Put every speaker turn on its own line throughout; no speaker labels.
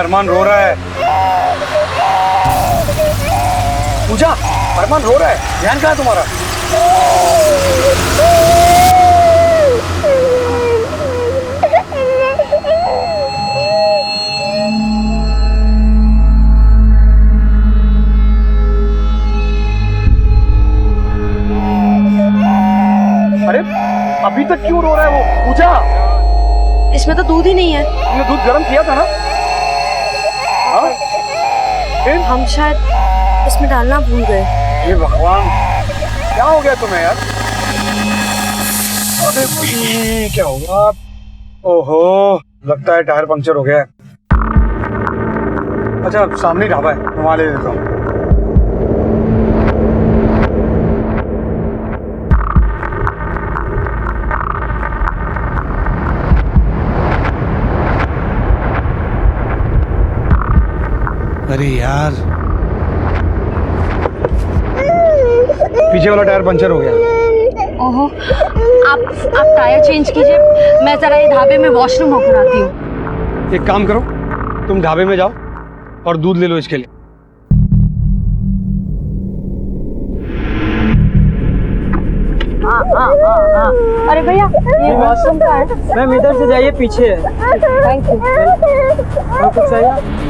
अरमान रो रहा है। पूजा, अरमान रो रहा है। ध्यान कहाँ है तुम्हारा? अरे अभी तक क्यों रो रहा है वो? पूजा,
इसमें तो दूध ही नहीं है।
तुमने दूध गर्म किया था ना? हाँ?
हम शायद इसमें डालना भूल गए।
ये भगवान, क्या हो गया तुम्हें यार? अरे ये क्या होगा? ओहो, लगता है टायर पंक्चर हो गया है। अच्छा, सामने ढाबा है, मैं वहां ले देता हूँ। अरे यार, पीछे वाला टायर पंचर हो गया।
ओहो, आप टायर चेंज कीजिए, मैं जरा ये ढाबे में वॉशरूम होकर आती हूँ।
एक काम करो, तुम ढाबे में जाओ और दूध ले लो इसके लिए।
हाँ। अरे भैया, ये वॉशरूम का है।
मैम इधर से जाइए, पीछे है।
Thank you.
और कुछ चाहिए?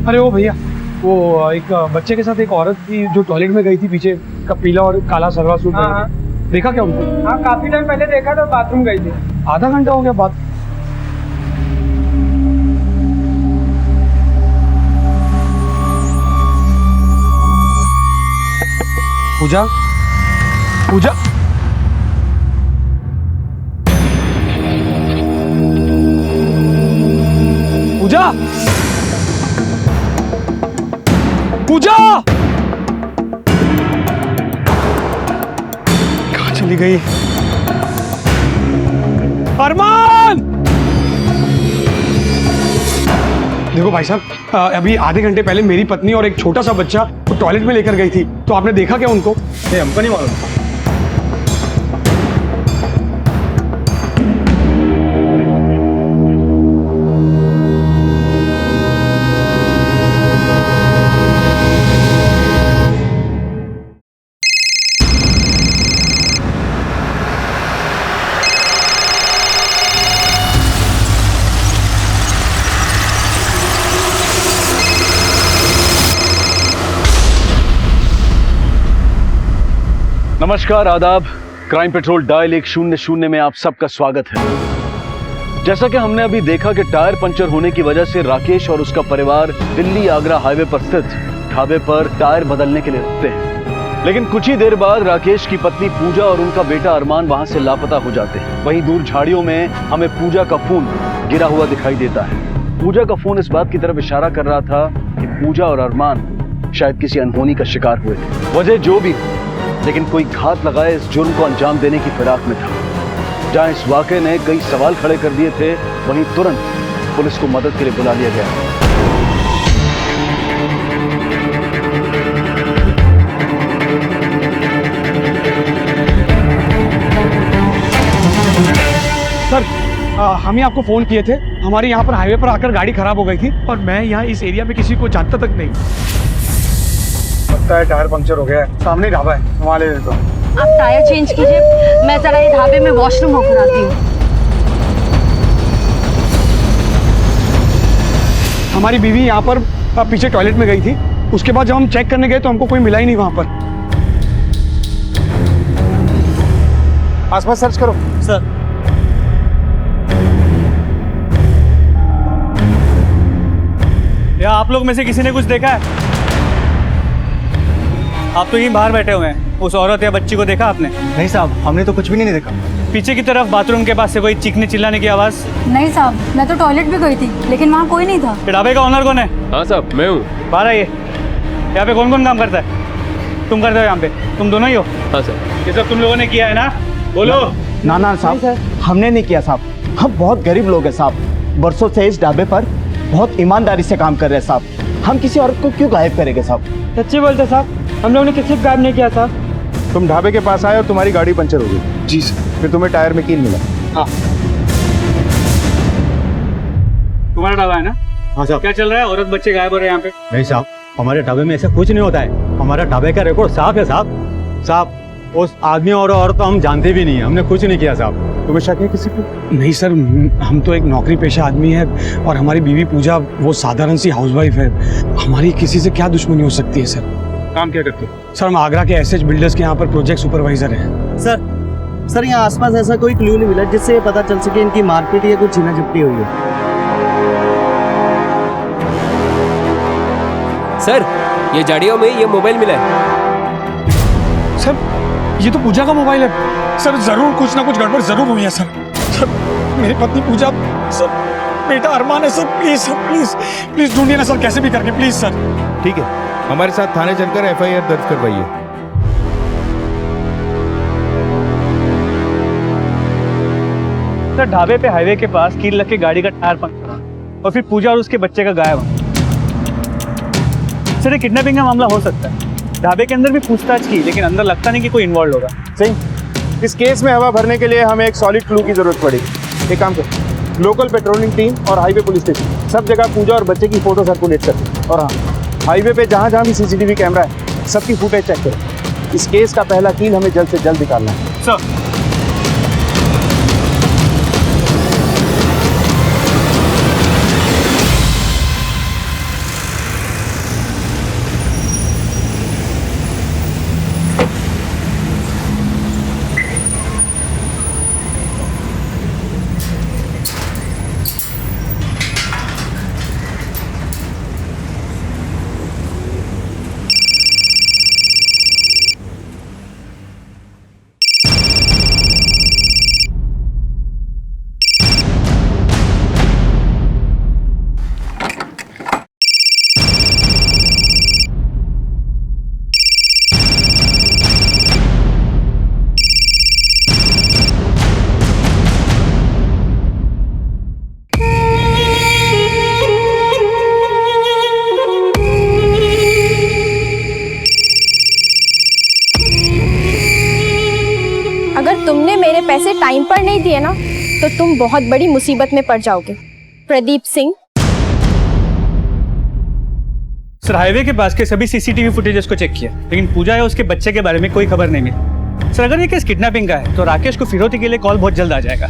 अरे वो भैया, वो एक बच्चे के साथ एक औरत थी जो टॉयलेट में गई थी, पीछे का पीला और काला सलवार सूट पहन के। देखा क्या उनको?
हाँ, काफी टाइम पहले देखा था, बाथरूम गई थी।
आधा घंटा हो गया बात। पूजा, पूजा, पूजा, पूजा, कहाँ चली गई? अरमान! देखो भाई साहब, अभी आधे घंटे पहले मेरी पत्नी और एक छोटा सा बच्चा तो टॉयलेट में लेकर गई थी, तो आपने देखा क्या उनको? नहीं, हमको नहीं मालूम।
नमस्कार, आदाब। क्राइम पेट्रोल डायल 100 में आप सबका स्वागत है। जैसा कि हमने अभी देखा कि टायर पंचर होने की वजह से राकेश और उसका परिवार दिल्ली आगरा हाईवे पर स्थित ढाबे पर टायर बदलने के लिए रुकते हैं, लेकिन कुछ ही देर बाद राकेश की पत्नी पूजा और उनका बेटा अरमान वहां से लापता हो जाते हैं। वहीं दूर झाड़ियों में हमें पूजा का फोन गिरा हुआ दिखाई देता है। पूजा का फोन इस बात की तरफ इशारा कर रहा था कि पूजा और अरमान शायद किसी अनहोनी का शिकार हुए थे। वजह जो भी हो, लेकिन कोई घात लगाए इस जुर्म को अंजाम देने की फिराक में था। जहां इस वाकये ने कई सवाल खड़े कर दिए थे, वहीं तुरंत पुलिस को मदद के लिए बुला लिया गया।
सर, हम ही आपको फोन किए थे। हमारे यहाँ पर हाईवे पर आकर गाड़ी खराब हो गई थी और मैं यहाँ इस एरिया में किसी को जानता तक नहीं। लगता है टायर पंक्चर हो गया है। सामने ढाबा है, वहां ले देता हूँ।
आप टायर चेंज कीजिए, मैं जरा ये ढाबे में वॉशरूम होकर आती हूँ।
हमारी बीवी यहाँ पर पीछे टॉयलेट में गई थी। उसके बाद जब हम चेक करने गए तो हमको कोई मिला ही नहीं वहां पर। आसपास सर्च करो।
सर, या आप लोग में से किसी ने कुछ देखा है? आप तो यहीं बाहर बैठे हुए हैं। उस औरत या बच्ची को देखा आपने?
नहीं साहब, हमने तो कुछ भी नहीं देखा।
पीछे की तरफ बाथरूम के पास से कोई चीखने चिल्लाने की आवाज़?
नहीं साहब, मैं तो टॉयलेट भी गई थी लेकिन वहाँ कोई नहीं था।
ये ढाबे का ओनर कौन है?
हाँ साहब, मैं हूँ।
बाहर आइए। यहाँ पे कौन कौन काम करता है? तुम करते हो यहाँ पे? तुम दोनों ही हो?
हाँ सर।
ये सब तुम लोगों ने किया है ना? बोलो।
ना ना साहब, हमने नहीं किया साहब। हम बहुत गरीब लोग हैं साहब। बरसों से इस ढाबे पर बहुत ईमानदारी से काम कर रहे हैं साहब। हम किसी औरत को क्यों गायब करेंगे साहब?
सच्ची बोलते साहब, हम लोग ने किसी को गायब नहीं किया साहब।
तुम ढाबे के पास आए और तुम्हारी गाड़ी पंचर हो गई।
जी सर।
फिर तुम्हें टायर में कील मिला।
हाँ
तुम्हारा ढाबा है ना?
हाँ साहब।
क्या चल रहा है? औरत बच्चे गायब हो रहे हैं यहाँ पे?
नहीं साहब, हमारे ढाबे में ऐसा कुछ नहीं होता है। हमारा ढाबे का रिकॉर्ड साफ है साहब। साहब, उस आदमी और औरत तो हम जानते भी नहीं है, हमने कुछ नहीं किया साहब।
तुम्हें शक है किसी को?
नहीं सर, हम तो एक नौकरी पेशा आदमी है और हमारी बीवी पूजा वो साधारण सी हाउसवाइफ है। हमारी किसी से क्या दुश्मनी हो सकती है सर?
काम क्या करते हो?
सर हम आगरा के एसएच बिल्डर्स के यहाँ पर प्रोजेक्ट सुपरवाइजर हैं।
सर यहाँ आसपास ऐसा कोई क्लू नहीं मिला जिससे ये पता चल सके इनकी मारपीट या कुछ छीना झपटी हुई है।
सर, ये झाड़ियों में ये मोबाइल मिला है।
सर ये तो पूजा का मोबाइल है। सर जरूर कुछ ना कुछ गड़बड़ जरूर हुई है सर। सर मेरी पत्नी पूजा, सर बेटा अरमान है sir. Please sir, please please ढूंढिए ना सर, कैसे भी करके प्लीज सर।
ठीक है, हमारे साथ थाने चलकर एफआईआर दर्ज करवाइए।
सर ढाबे पे हाईवे के पास कील लग के गाड़ी का टायर पंक्चर और फिर पूजा और उसके बच्चे का गायब। सर ये किडनैपिंग का मामला हो सकता है। ढाबे के अंदर भी पूछताछ की लेकिन अंदर लगता नहीं कि कोई इन्वॉल्व होगा।
सही। इस केस में हवा भरने के लिए हमें एक सॉलिड क्लू की जरूरत पड़ेगी। एक काम करो, लोकल पेट्रोलिंग टीम और हाईवे पुलिस स्टेशन सब जगह पूजा और बच्चे की फोटो सर्कुलेट करते। और हाँ, हाईवे पे जहाँ जहाँ भी सीसीटीवी कैमरा है सबकी फुटेज चेक करो। इस केस का पहला कील हमें जल्द से जल्द निकालना है।
सर
अगर तुमने मेरे पैसे टाइम पर नहीं दिए ना तो तुम बहुत बड़ी मुसीबत में पड़ जाओगे। प्रदीप सिंह।
सर हाईवे के पास के सभी सीसीटीवी फुटेजेस को चेक किया लेकिन पूजा या उसके बच्चे के बारे में कोई खबर नहीं मिली। सर अगर ये केस किडनैपिंग का है तो राकेश को फिरौती के लिए कॉल बहुत जल्द आ जाएगा।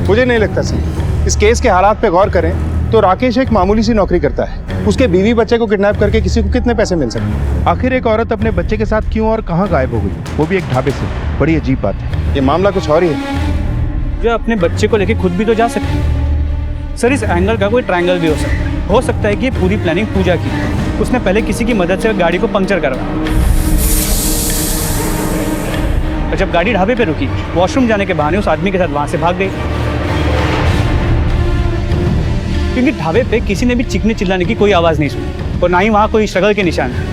मुझे नहीं लगता सर। इस केस के हालात पे गौर करें तो राकेश एक मामूली सी नौकरी करता है। उसके बीवी बच्चे को किडनैप करके किसी को कितने पैसे मिल सकते हैं? आखिर एक औरत अपने बच्चे के साथ क्यों और कहाँ गायब हो गई, वो भी एक ढाबे से? बड़ी अजीब बात है। ये मामला कुछ और ही है।
जो अपने बच्चे को लेके खुद भी तो जा सकते हैं। सर इस एंगल का कोई ट्रायंगल भी हो सकता है। हो सकता है कि ये पूरी प्लानिंग पूजा की। उसने पहले किसी की मदद से गाड़ी को पंक्चर करवाया और जब गाड़ी ढाबे पे रुकी वॉशरूम जाने के बहाने उस आदमी के साथ वहां से भाग गई। क्योंकि ढाबे पे किसी ने भी चीखने चिल्लाने की कोई आवाज नहीं सुनी और ना ही वहां कोई स्ट्रगल के निशान है।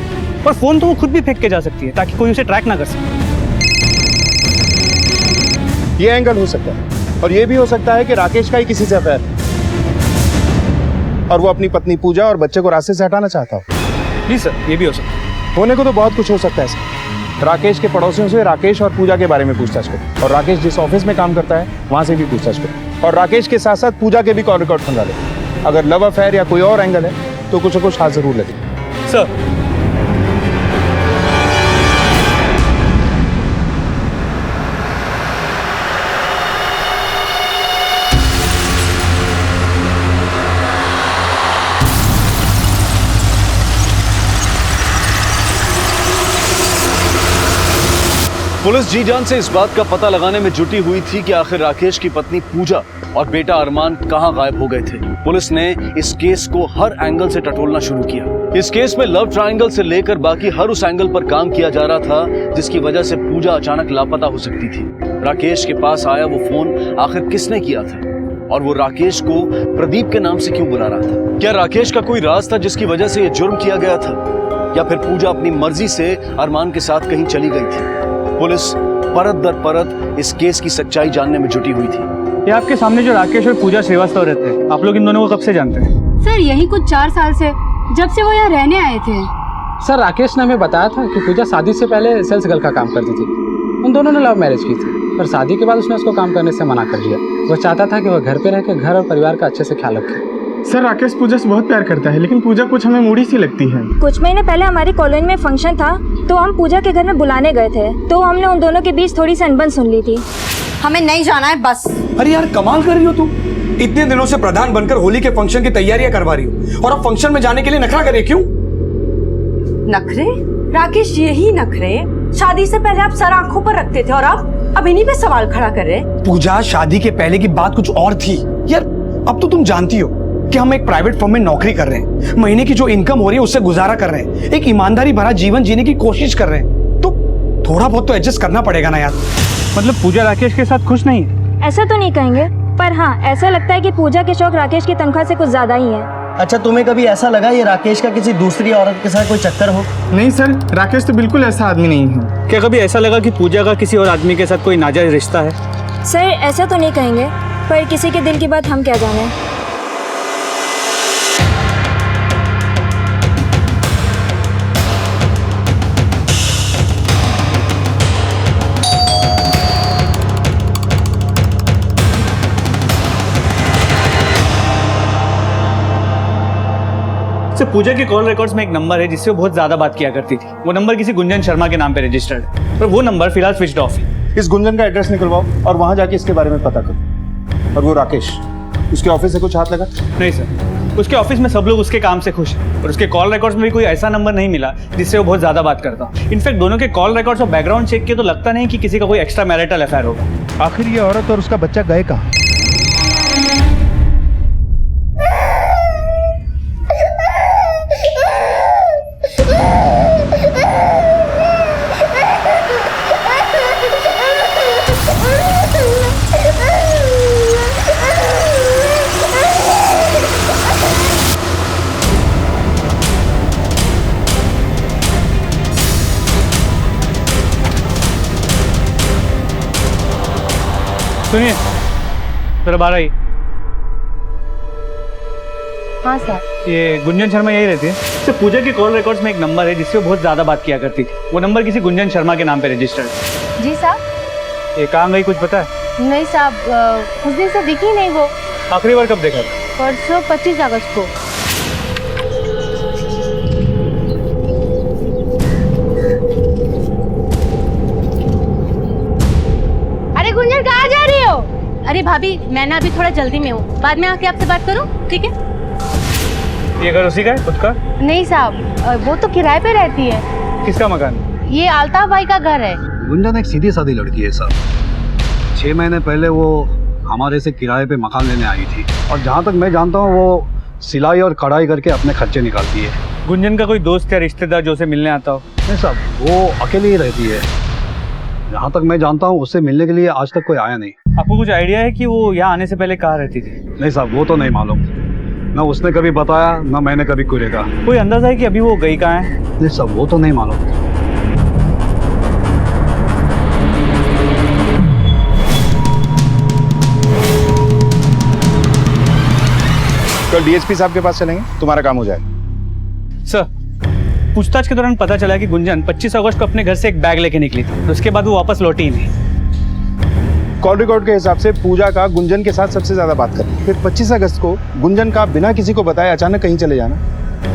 और फोन तो वो खुद भी फेंक के जा सकती है ताकि कोई उसे ट्रैक ना कर सके।
ये एंगल हो सकता है और ये भी हो सकता है कि राकेश का ही किसी से अफेयर है और वो अपनी पत्नी पूजा और बच्चे को रास्ते से हटाना चाहता हो।
जी सर ये भी हो सकता है।
होने को तो बहुत कुछ हो सकता है सर। राकेश के पड़ोसियों से राकेश और पूजा के बारे में पूछताछ करो और राकेश जिस ऑफिस में काम करता है वहां से भी पूछताछ करो और राकेश के साथ साथ पूजा के भी कॉल रिकॉर्ड खंगा लो। अगर लव अफेयर या कोई और एंगल है तो कुछ न कुछ हाथ जरूर लगे।
सर
पुलिस जी जान से इस बात का पता लगाने में जुटी हुई थी कि आखिर राकेश की पत्नी पूजा और बेटा अरमान कहां गायब हो गए थे। पुलिस ने इस केस को हर एंगल से टटोलना शुरू किया। इस केस में लव ट्रायंगल से लेकर बाकी हर उस एंगल पर काम किया जा रहा था जिसकी वजह से पूजा अचानक लापता हो सकती थी। राकेश के पास आया वो फोन आखिर किसने किया था, और वो राकेश को प्रदीप के नाम से क्यों बुला रहा था? क्या राकेश का कोई राज था जिसकी वजह से ये जुर्म किया गया था, या फिर पूजा अपनी मर्जी से अरमान के साथ कहीं चली गई थी? पुलिस परत दर परत इस केस की सच्चाई जानने में जुटी हुई थी।
ये आपके सामने जो राकेश और पूजा श्रीवास्तव रहते हैं, आप लोग इन दोनों को कब से जानते हैं?
सर यही कुछ 4 साल से, जब से वो यहाँ रहने आए थे।
सर राकेश ने हमें बताया था कि पूजा शादी से पहले सेल्स गर्ल का काम करती थी। उन दोनों ने लव मैरिज की थी, पर शादी के बाद उसने उसको काम करने से मना कर दिया। वो चाहता था कि वह घर पे रह के घर और परिवार का अच्छे से ख्याल रखे।
सर राकेश पूजा से बहुत प्यार करता है, लेकिन पूजा कुछ हमें मूडी सी लगती है।
कुछ महीने पहले हमारी कॉलोनी में फंक्शन था, तो हम पूजा के घर में बुलाने गए थे, तो हमने उन दोनों के बीच थोड़ी सी अनबन सुन ली थी।
हमें नहीं जाना है बस।
अरे यार कमाल कर रही हो तुम, इतने दिनों से प्रधान बनकर होली के फंक्शन की तैयारियां करवा रही हो, और अब फंक्शन में जाने के लिए नखरा करे क्यों?
नखरे? राकेश यही नखरे शादी से पहले आप सर आंखों पर रखते थे, और अब इन्हीं पे सवाल खड़ा कर रहे।
पूजा, शादी के पहले की बात कुछ और थी यार। अब तो तुम जानती हो कि हम एक प्राइवेट फर्म में नौकरी कर रहे हैं, महीने की जो इनकम हो रही है उससे गुजारा कर रहे हैं, एक ईमानदारी भरा जीवन जीने की कोशिश कर रहे हैं, तो थोड़ा बहुत तो एडजस्ट करना पड़ेगा ना यार।
मतलब पूजा राकेश के साथ खुश नहीं है?
ऐसा तो नहीं कहेंगे, पर हाँ ऐसा लगता है कि पूजा के शौक राकेश की तनख्वाह से कुछ ज्यादा ही है।
अच्छा, तुम्हें कभी ऐसा लगा ये राकेश का किसी दूसरी औरत के साथ कोई चक्कर हो?
नहीं सर, राकेश तो बिल्कुल ऐसा आदमी नहीं है।
क्या कभी ऐसा लगा कि पूजा का किसी और आदमी के साथ कोई नाजायज रिश्ता है?
सर ऐसा तो नहीं कहेंगे, पर किसी के दिल की बात हम क्या जाने।
पूजा के कॉल रिकॉर्ड्स में एक नंबर है जिससे वो बहुत ज्यादा बात किया करती थी। वो नंबर किसी गुंजन शर्मा के नाम पे रजिस्टर्ड है, पर वो नंबर फिलहाल स्विच्ड ऑफ है।
इस गुंजन का एड्रेस निकलवाओ और वहां जाके इसके बारे में पता करो। और वो राकेश, उसके ऑफिस से कुछ हाथ लगा?
नहीं सर, उसके ऑफिस में सब लोग उसके काम से खुश हैं, और उसके कॉल रिकॉर्ड्स में भी कोई ऐसा नंबर नहीं मिला जिससे वो बहुत ज्यादा बात करता। इनफैक्ट दोनों के कॉल रिकॉर्ड्स और बैकग्राउंड चेक किए तो लगता नहीं कि किसी का कोई एक्स्ट्रा मैरिटल अफेयर होगा।
आखिर ये औरत और उसका बच्चा गए कहाँ?
सुनिए जरा बाहर आई।
हाँ सर।
ये गुंजन शर्मा यही रहती है? तो पूजा के कॉल रिकॉर्ड्स में एक नंबर है जिससे वो बहुत ज्यादा बात किया करती थी। वो नंबर किसी गुंजन शर्मा के नाम पे रजिस्टर्ड है।
जी साहब।
ये कहाँ गई कुछ पता है?
नहीं साहब, उस दिन से दिखी नहीं वो।
आखिरी बार कब देखा था?
परसों 25 अगस्त को। अरे गुंजन कहाँ जा रही हो? अरे भाभी मैं ना अभी थोड़ा जल्दी में हूँ, बाद में आके आपसे बात करूँ, ठीक है?
ये घर उसी का है खुद का?
नहीं साहब, वो तो किराए पे रहती है।
किसका मकान?
ये अल्ताफ भाई का घर है।
गुंजन एक सीधी सादी लड़की है सर। 6 महीने पहले वो हमारे से किराए पे मकान लेने आई थी, और जहाँ तक मैं जानता हूँ वो सिलाई और कढ़ाई करके अपने खर्चे निकालती है।
गुंजन का कोई दोस्त या रिश्तेदार जो उसे मिलने आता हो?
नहीं साहब, वो अकेली ही रहती है। जहाँ तक मैं जानता हूँ उससे मिलने के लिए आज तक कोई आया नहीं।
आपको कुछ आइडिया है कि वो यहाँ आने से पहले कहाँ रहती थी?
नहीं साहब, वो तो नहीं मालूम। न उसने कभी बताया, न मैंने कभी कोई देखा।
कोई अंदाजा है कि अभी वो गई कहाँ है?
नहीं साहब, वो तो नहीं मालूम।
कल डीएसपी साहब के पास चलेंगे, तुम्हारा काम हो जाएगा।
सर, पूछताछ के दौरान पता चला कि गुंजन 25 अगस्त को अपने घर से एक बैग लेके निकली थी, उसके बाद वो वापस लौटी ही नहीं।
कॉल रिकॉर्ड के हिसाब से पूजा का गुंजन के साथ सबसे ज्यादा बात करनी। फिर 25 अगस्त को गुंजन का बिना किसी को बताए अचानक कहीं चले जाना,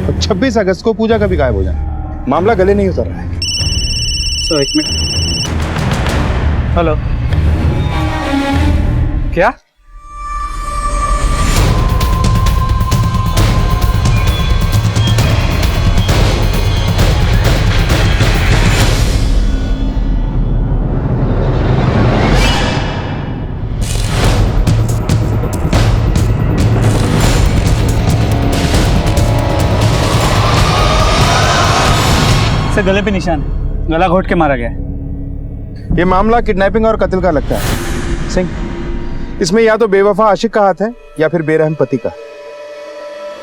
और 26 अगस्त को पूजा का भी गायब हो जाना। मामला गले नहीं उतर रहा है।
सर एक मिनट। हेलो, क्या? सर गले पे निशान है, गला घोट के मारा गया है।
ये मामला किडनैपिंग और कत्ल का लगता है सिंह। इसमें या तो बेवफा आशिक का हाथ है या फिर बेरहम पति का।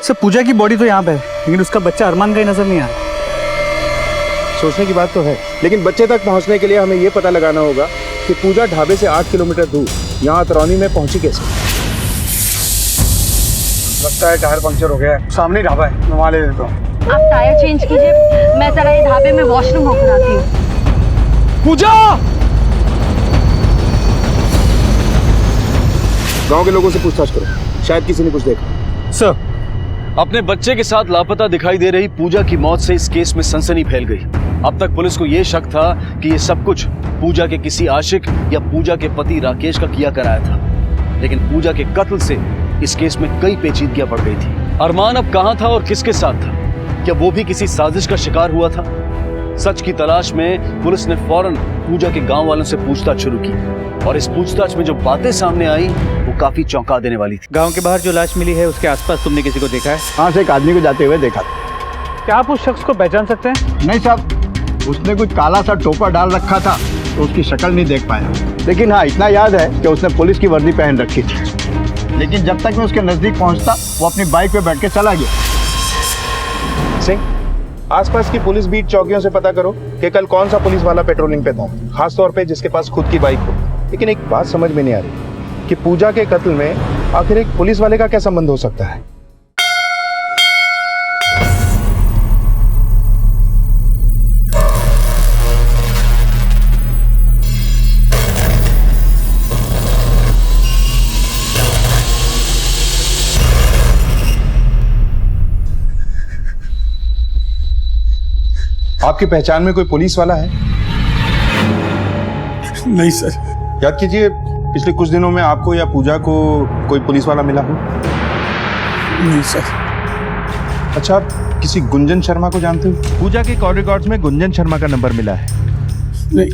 सर पूजा की बॉडी तो यहाँ पे है, लेकिन उसका बच्चा अरमान का ही नजर नहीं आ रहा।
सोचने की बात तो है, लेकिन बच्चे तक पहुंचने के लिए हमें ये पता लगाना होगा कि पूजा ढाबे से 8 किलोमीटर दूर यहाँ अतरौनी में पहुंची कैसे।
लगता है टायर पंक्चर हो गया है, सामने ही ढाबा है, मैं वहाँ ले लेता हूँ।
आप टायर चेंज कीजिए, मैं जरा ये ढाबे में वॉशरूम होकर आती हूँ।
पूजा!
गांव के लोगों से पूछताछ करो, शायद किसी ने कुछ देखा।
सर
अपने बच्चे के साथ लापता दिखाई दे रही पूजा की मौत से इस केस में सनसनी फैल गई। अब तक पुलिस को यह शक था कि ये सब कुछ पूजा के किसी आशिक या पूजा के पति राकेश का किया कराया था, लेकिन पूजा के कत्ल से इस केस में कई पेचीदगियां बढ़ गई थी। अरमान अब कहां था और किसके साथ था? क्या वो भी किसी साजिश का शिकार हुआ था? सच की तलाश में पुलिस ने फौरन पूजा के गांव वालों से पूछताछ शुरू की और इस पूछताछ में जो बातें सामने आई वो काफी चौंका देने वाली थी।
गांव के बाहर जो लाश मिली है उसके आसपास तुमने किसी को देखा है?
हाँ से एक आदमी को जाते हुए देखा था।
क्या आप उस शख्स को पहचान सकते हैं?
नहीं साहब, उसने कुछ काला सा टोपा डाल रखा था तो उसकी शक्ल नहीं देख पाया, लेकिन हाँ इतना याद है कि उसने पुलिस की वर्दी पहन रखी थी। लेकिन जब तक मैं उसके नजदीक पहुंचता वो अपनी बाइक पे बैठ के चला गया।
सिंह, आसपास की पुलिस बीट चौकियों से पता करो कि कल कौन सा पुलिस वाला पेट्रोलिंग पे था, खासतौर पे जिसके पास खुद की बाइक हो। लेकिन एक बात समझ में नहीं आ रही कि पूजा के कत्ल में आखिर एक पुलिस वाले का क्या संबंध हो सकता है। आपकी पहचान में कोई पुलिस वाला है?
नहीं सर।
याद कीजिए, पिछले कुछ दिनों में आपको या पूजा को कोई पुलिस वाला मिला हो?
नहीं सर।
अच्छा, आप किसी गुंजन शर्मा को जानते हो? पूजा के कॉल रिकॉर्ड्स में गुंजन शर्मा का नंबर मिला है।
नहीं।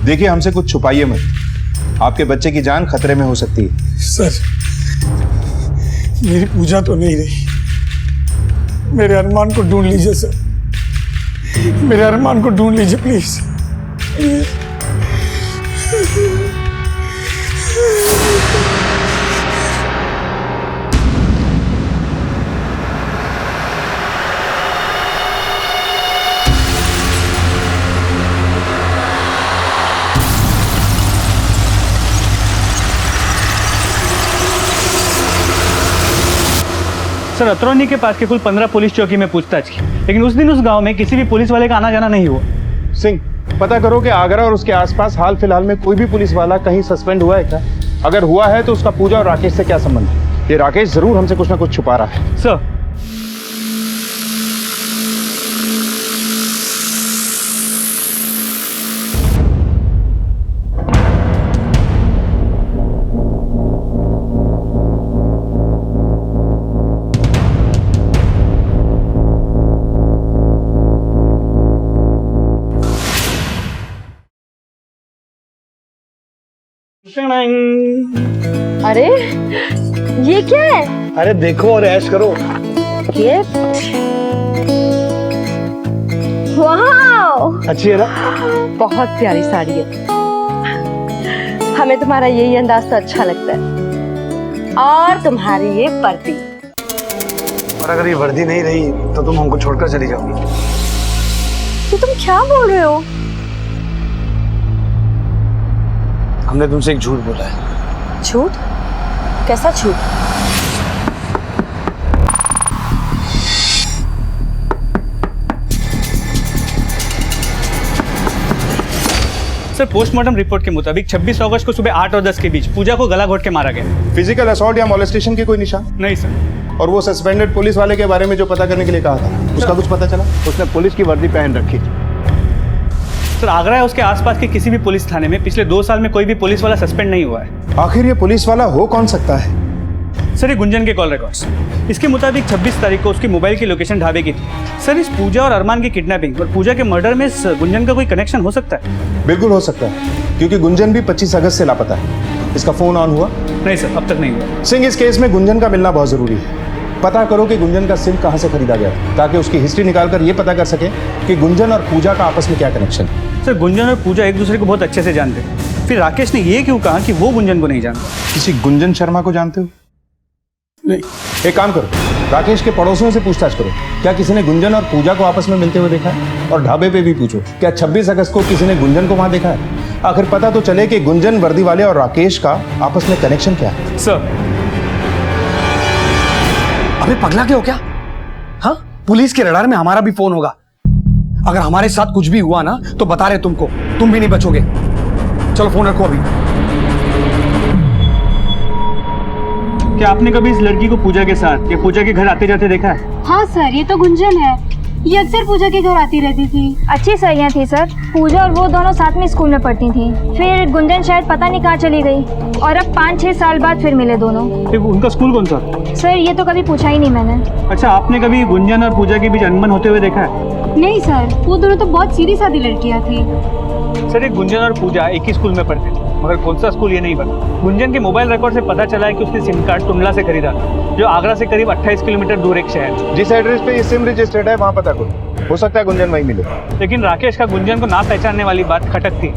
देखिए, हमसे कुछ छुपाइए मत, आपके बच्चे की जान खतरे में हो सकती है।
सर, मेरी पूजा तो नहीं रही, मेरे अरमान को ढूंढ लीजिए सर, मेरे अरमान को ढूंढ लीजिए प्लीज।
सर अतरौनी के पास के कुल 15 पुलिस चौकी में पूछताछ की, लेकिन उस दिन उस गांव में किसी भी पुलिस वाले का आना जाना नहीं हुआ।
सिंह, पता करो कि आगरा और उसके आसपास हाल फिलहाल में कोई भी पुलिस वाला कहीं सस्पेंड हुआ है क्या? अगर हुआ है तो उसका पूजा और राकेश से क्या संबंध है? ये राकेश जरूर हमसे कुछ ना कुछ छुपा रहा है।
सर
अरे ये क्या है?
अरे देखो और ऐश करो।
गिफ्ट। वाओ,
अच्छी है ना?
बहुत प्यारी साड़ी है। हमें तुम्हारा यही अंदाज तो अच्छा लगता है, और तुम्हारी ये वर्दी।
और अगर ये वर्दी नहीं रही तो तुम हमको छोड़कर चली जाओगी।
तो तुम क्या बोल रहे हो?
हमने तुमसे एक झूठ बोला है।
झूठ? कैसा झूठ?
सर पोस्टमार्टम रिपोर्ट के मुताबिक 26 अगस्त को सुबह 8 और 10 के बीच पूजा को गला घोट के मारा गया।
फिजिकल असॉल्ट या मोलेस्टेशन के कोई निशान?
नहीं सर।
और वो सस्पेंडेड पुलिस वाले के बारे में जो पता करने के लिए कहा था, उसका कुछ पता चला?
उसने पुलिस की वर्दी पहन रखी थी।
सर आगरा या उसके आसपास के किसी भी पुलिस थाने में पिछले 2 साल में कोई भी पुलिस वाला सस्पेंड नहीं हुआ है।
आखिर ये पुलिस वाला हो कौन सकता है?
सर ये गुंजन के कॉल रिकॉर्ड्स, इसके मुताबिक 26 तारीख को उसकी मोबाइल की लोकेशन ढाबे की थी। सर इस पूजा और अरमान की किडनैपिंग और पूजा के मर्डर में इस गुंजन का कोई कनेक्शन हो सकता है?
बिल्कुल हो सकता है, क्योंकि गुंजन भी 25 अगस्त से लापता है। इसका फोन ऑन हुआ?
नहीं सर, अब तक नहीं हुआ।
सिंह, इस केस में गुंजन का मिलना बहुत जरूरी है। पता करो कि गुंजन का सिम कहाँ से खरीदा गया था, ताकि उसकी हिस्ट्री निकालकर ये पता कर सके कि गुंजन और पूजा का आपस में क्या कनेक्शन है।
सर गुंजन और पूजा एक दूसरे को बहुत अच्छे से जानते हैं, फिर राकेश ने ये क्यों कहा कि वो गुंजन को नहीं जानता?
किसी गुंजन शर्मा को जानते हो?
नहीं।
एक काम करो, राकेश के पड़ोसियों से पूछताछ करो, क्या किसी ने गुंजन और पूजा को आपस में मिलते हुए देखा है? और ढाबे पे भी पूछो, क्या 26 अगस्त को किसी ने गुंजन को वहां देखा है? आखिर पता तो चले कि गुंजन वर्दी वाले और राकेश का आपस में कनेक्शन क्या है।
सर
अबे पगला के हो क्या? हाँ, पुलिस के रडार में हमारा भी फोन होगा। अगर हमारे साथ कुछ भी हुआ ना तो बता रहे तुमको, तुम भी नहीं बचोगे। चलो फोन रखो अभी।
क्या आपने कभी इस लड़की को पूजा के साथ या पूजा के घर आते जाते देखा है?
हाँ सर, ये तो गुंजन है। ये अक्सर पूजा के घर आती रहती थी। अच्छी सहेलियां थी सर। पूजा और वो दोनों साथ में स्कूल में पढ़ती थी। फिर गुंजन शायद पता नहीं कहाँ चली गई और अब 5-6 साल बाद फिर मिले दोनों।
उनका स्कूल कौन सा?
सर ये तो कभी पूछा ही नहीं मैंने।
अच्छा, आपने कभी गुंजन और पूजा के बीच अनबन होते हुए देखा है?
नहीं सर, वो दोनों तो बहुत सीधी सादी लड़कियाँ थी।
सर एक गुंजन और पूजा एक ही स्कूल में पढ़ते थे, मगर कौन सा स्कूल ये नहीं पता। गुंजन के मोबाइल रिकॉर्ड से पता चला है कि उसने सिम कार्ड टुंडला से खरीदा, जो आगरा से करीब 28 किलोमीटर दूर एक शहर है।
जिस एड्रेस पे ये सिम रजिस्टर्ड है वहां पता करो, हो सकता है गुंजन वहीं मिले।
लेकिन राकेश का गुंजन को ना पहचानने वाली बात खटकती।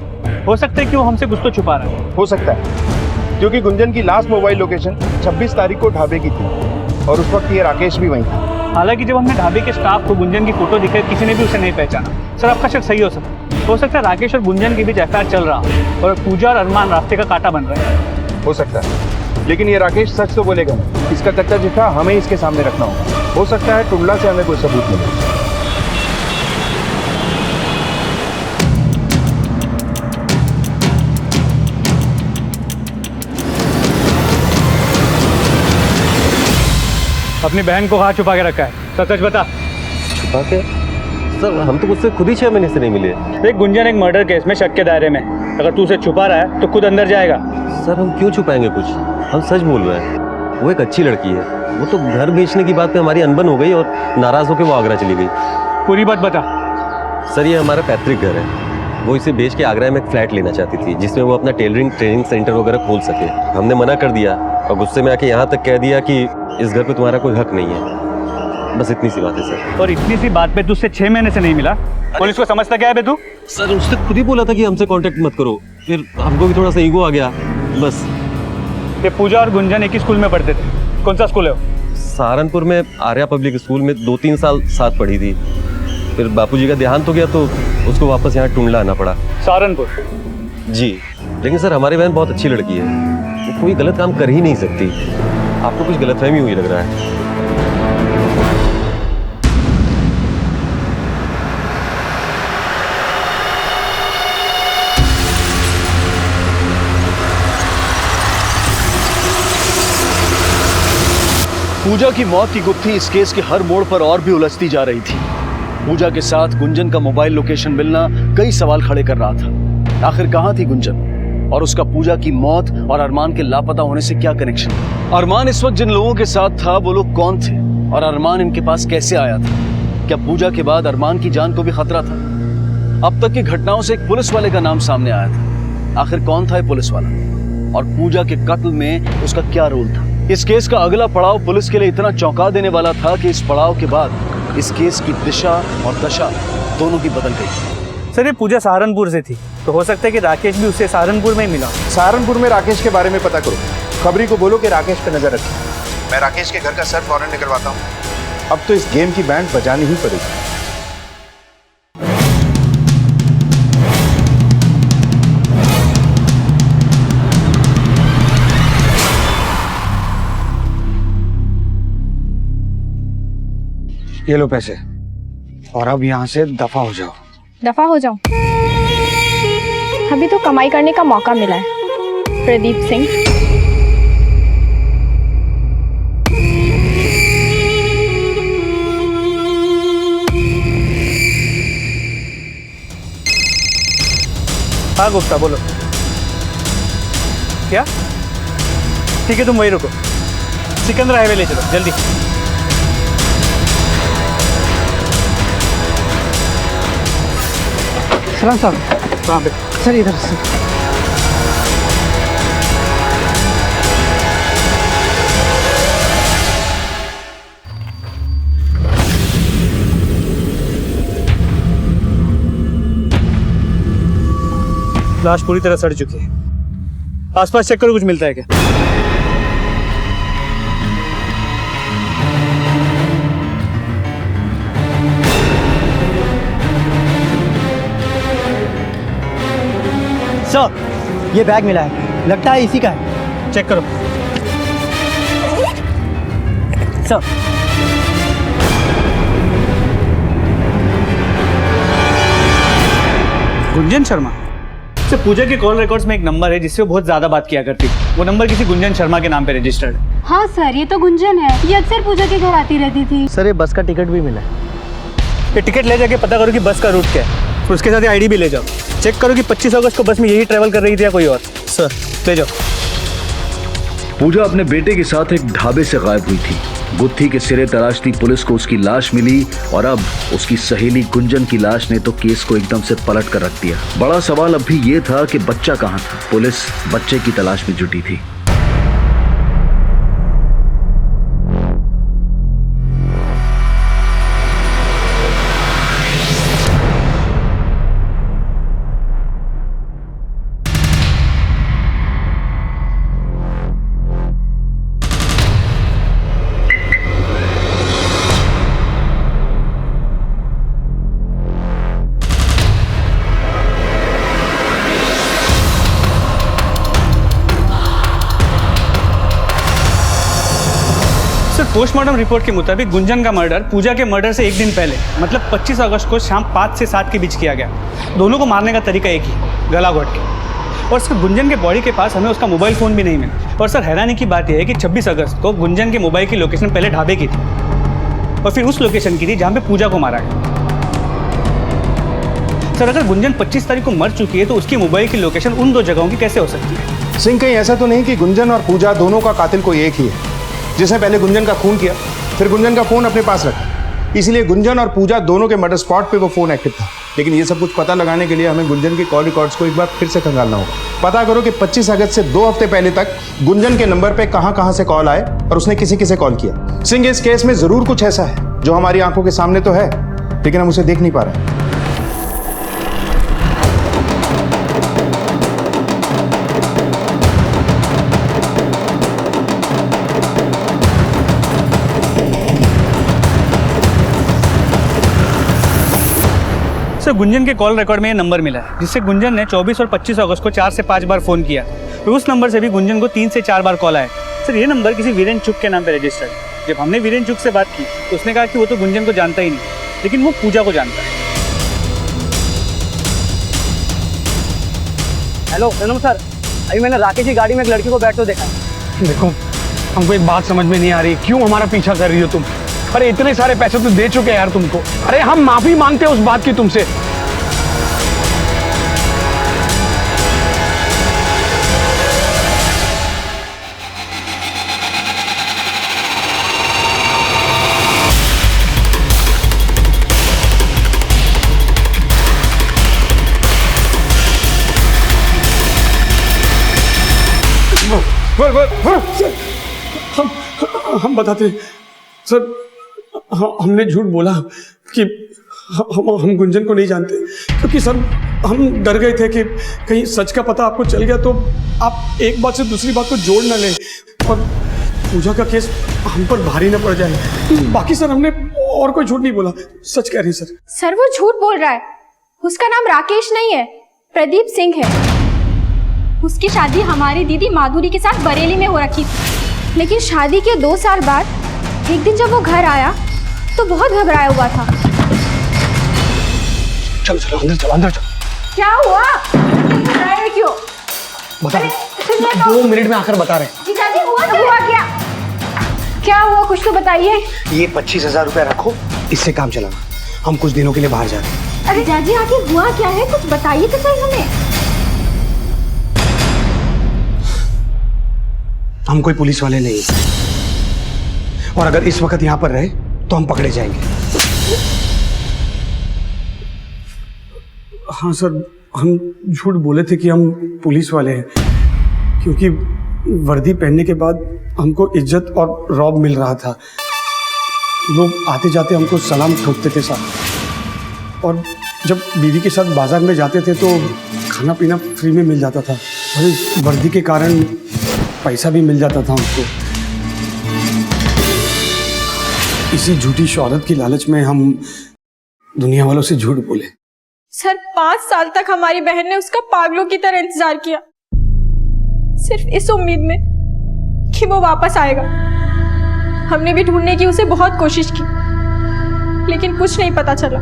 हो सकता है कि वो हमसे कुछ तो छुपा रहा है।
हो सकता है, क्योंकि गुंजन की लास्ट मोबाइल लोकेशन 26 तारीख को ढाबे की थी और उस वक्त ये राकेश भी वहीं था।
हालांकि जब हमने ढाबे के स्टाफ को गुंजन की फोटो दिखाई, किसी ने भी उसे नहीं पहचाना। सर आपका शक सही हो सकता है। हो सकता है राकेश और गुंजन के बीच एफआईआर चल रहा हो और पूजा और अरमान रास्ते का कांटा बन रहे हैं।
हो सकता है, लेकिन ये राकेश सच तो बोलेगा नहीं। इसका कच्चा चिट्ठा हमें इसके सामने रखना होगा। हो सकता है टुंडला से हमें कोई सबूत मिले।
अपनी बहन को कहाँ छुपा के रखा है? सच बता।
छुपा के? सर हम तो मुझसे खुद ही 6 महीने से नहीं मिले।
एक गुंजन एक मर्डर केस में शक के दायरे में, अगर तू उसे छुपा रहा है तो खुद अंदर जाएगा।
सर हम क्यों छुपाएंगे कुछ? हम सच बोल रहे हैं। वो एक अच्छी लड़की है। वो तो घर बेचने की बात पे हमारी अनबन हो गई और नाराज होकर वो आगरा चली गई।
पूरी बात बता।
सर ये हमारा पैतृक घर है। वो इसे बेच के आगरा में एक फ्लैट लेना चाहती थी, जिसमें वो अपना टेलरिंग ट्रेनिंग सेंटर वगैरह खोल सके। हमने मना कर दिया और गुस्से में आके यहाँ तक कह दिया कि इस घर पे तुम्हारा कोई हक नहीं है। बस इतनी सी बात है सर।
और इतनी सी बात पे तुझसे 6 महीने से नहीं मिला, पुलिस को समझता क्या है बे तू?
सर उसने खुद ही बोला था कि हमसे कांटेक्ट मत करो, फिर हमको भी थोड़ा सा ईगो आ गया बस।
ये पूजा और गुंजन एक ही स्कूल में पढ़ते थे। कौन सा स्कूल है वो?
सहारनपुर में आर्या पब्लिक स्कूल में 2-3 साल साथ पढ़ी थी। फिर बापूजी का देहांत हो गया तो उसको वापस यहाँ टुंडला आना पड़ा।
सहारनपुर?
जी, लेकिन सर हमारी बहन बहुत अच्छी लड़की है। वो कोई गलत काम कर ही नहीं सकती। आपको कुछ गलतफहमी हुई लग रहा है।
पूजा की मौत की गुत्थी इस केस के हर मोड़ पर और भी उलझती जा रही थी। पूजा के साथ गुंजन का मोबाइल लोकेशन मिलना कई सवाल खड़े कर रहा था। आखिर कहाँ थी गुंजन और उसका पूजा की मौत और अरमान के लापता होने से क्या कनेक्शन? अरमान इस वक्त जिन लोगों के साथ था वो लोग कौन थे और अरमान इनके पास कैसे आया था? क्या पूजा के बाद अरमान की जान को भी खतरा था? अब तक की घटनाओं से एक पुलिस वाले का नाम सामने आया था। आखिर कौन था ये पुलिस वाला और पूजा के कत्ल में उसका क्या रोल था? इस केस का अगला पड़ाव पुलिस के लिए इतना चौंका देने वाला था कि इस पड़ाव के बाद इस केस की दिशा और दशा दोनों की बदल गई।
सर ये पूजा सहारनपुर से थी, तो हो सकता है कि राकेश भी उसे सहारनपुर में ही मिला।
सहारनपुर में राकेश के बारे में पता करो। खबरी को बोलो कि राकेश पे नजर रखे। मैं राकेश के घर का सर्च वारंट निकलवाता हूँ। अब तो इस गेम की बैंड बजानी ही पड़ेगी।
ये लो पैसे और अब यहाँ से दफा हो जाओ।
दफा हो जाओ? अभी तो कमाई करने का मौका मिला है प्रदीप सिंह।
हाँ गुप्ता बोलो। क्या? ठीक है तुम वहीं रुको, सिकंदर हाईवे ले चलो जल्दी।
सलाम साहब।
कहाँ पे?
सर इधर से।
लाश पूरी तरह सड़ चुकी है। आसपास चेक करो, कुछ मिलता है क्या?
सर, ये बैग मिला है, लगता है इसी का है।
चेक करो।
सर,
गुंजन शर्मा। सर, पूजा के कॉल रिकॉर्ड्स में एक नंबर है जिससे वो बहुत ज्यादा बात किया करती थी। वो नंबर किसी गुंजन शर्मा के नाम पे रजिस्टर्ड है।
हाँ सर, ये तो गुंजन है। ये अक्सर पूजा के घर आती रहती थी।
सर ये बस का टिकट भी मिला है।
ये टिकट ले जाके पता करो कि बस का रूट क्या है, फिर उसके साथ आईडी भी ले जाओ। चेक करो कि 25 अगस्त को बस में यही ट्रेवल कर रही थी या कोई और। सर, ले जाओ।
पूजा अपने बेटे के साथ एक ढाबे से गायब हुई थी। गुत्थी के सिरे तलाशती पुलिस को उसकी लाश मिली और अब उसकी सहेली गुंजन की लाश ने तो केस को एकदम से पलट कर रख दिया। बड़ा सवाल अब भी ये था कि बच्चा कहाँ था। पुलिस बच्चे की तलाश में जुटी थी।
पोस्टमार्टम रिपोर्ट के मुताबिक गुंजन का मर्डर पूजा के मर्डर से एक दिन पहले मतलब 25 अगस्त को शाम 5 से 7 के बीच किया गया। दोनों को मारने का तरीका एक ही, गला घोट के। और सर, गुंजन के बॉडी के पास हमें उसका मोबाइल फ़ोन भी नहीं मिला। और सर, हैरानी की बात यह है कि 26 अगस्त को गुंजन के मोबाइल की लोकेशन पहले ढाबे की थी और फिर उस लोकेशन की थी जहाँ पे पूजा को मारा गया। सर, अगर गुंजन 25 तारीख को मर चुकी है तो उसकी मोबाइल की लोकेशन उन दो जगहों की कैसे हो सकती है?
सिंह, कहीं ऐसा तो नहीं कि गुंजन और पूजा दोनों का कातिल कोई एक ही है, जिसने पहले गुंजन का खून किया फिर गुंजन का फोन अपने पास रखा, इसलिए गुंजन और पूजा दोनों के मर्डर स्पॉट पे वो फोन एक्टिव था। लेकिन ये सब कुछ पता लगाने के लिए हमें गुंजन के कॉल रिकॉर्ड्स को एक बार फिर से खंगालना होगा। पता करो कि 25 अगस्त से 2 हफ्ते पहले तक गुंजन के नंबर पे कहां से कॉल आए और उसने किसे किसे कॉल किया। सिंह, इस केस में जरूर कुछ ऐसा है जो हमारी आंखों के सामने तो है लेकिन हम उसे देख नहीं पा रहे।
सर, गुंजन के कॉल रिकॉर्ड में ये नंबर मिला है जिससे गुंजन ने 24 और 25 अगस्त को 4 से 5 बार फ़ोन किया। तो उस नंबर से भी गुंजन को 3 से 4 बार कॉल आए। सर, ये नंबर किसी वीरेन चुग के नाम पे रजिस्टर्ड है। जब हमने वीरेन चुग से बात की तो उसने कहा कि वो तो गुंजन को जानता ही नहीं, लेकिन वो पूजा को जानता है।
हेलो सर, अभी मैंने राकेश की गाड़ी में एक लड़की को बैठते देखा।
देखो, हमको एक बात समझ में नहीं आ रही, क्यों हमारा पीछा कर रही हो तुम? अरे इतने सारे पैसे तो दे चुके यार तुमको। अरे हम माफी मांगते हैं उस बात की तुमसे। हम बताते हैं सर, हमने झूठ बोला कि हम गुंजन को नहीं जानते, क्योंकि सर हम डर गए थे कि कहीं सच का पता आपको चल गया तो आप एक बात से दूसरी बात को जोड़ न लें और पूजा का केस हम पर भारी न पड़ जाए। बाकी सर हमने और कोई झूठ नहीं बोला, सच कह रही सर।
सर, वो झूठ बोल रहा है। उसका नाम राकेश नहीं है, प्रदीप सिंह है। उसकी शादी हमारी दीदी माधुरी के साथ बरेली में हो रखी थी, लेकिन शादी के 2 साल बाद एक दिन जब वो घर आया तो बहुत घबराया हुआ था।
चलो अंदर चलो, अंदर चलो।
क्या हुआ? घबराए क्यों?
बता रहे 2 मिनट में आकर बता रहे हैं।
जीजाजी, हुआ क्या? क्या हुआ, कुछ तो बताइए।
ये 25,000 रुपया रखो, इससे काम चलाना। हम कुछ दिनों के लिए बाहर जा रहे हैं।
अरे जीजाजी, आखिर हुआ क्या है, कुछ बताइए तो सही हमें।
हम कोई पुलिस वाले नहीं, और अगर इस वक्त यहाँ पर रहे तो हम पकड़े जाएंगे।
हाँ सर, हम झूठ बोले थे कि हम पुलिस वाले हैं, क्योंकि वर्दी पहनने के बाद हमको इज्जत और रौब मिल रहा था। लोग आते जाते हमको सलाम ठोकते थे साहब, और जब बीवी के साथ बाजार में जाते थे तो खाना पीना फ्री में मिल जाता था और इस वर्दी के कारण पैसा भी मिल जाता था हमको। इसी झूठी शोहरत की लालच में हम दुनिया वालों से झूठ बोले।
सर 5 साल तक हमारी बहन ने उसका पागलों की तरह इंतजार किया, सिर्फ इस उम्मीद में कि वो वापस आएगा। हमने भी ढूंढने की उसे बहुत कोशिश की, लेकिन कुछ नहीं पता चला।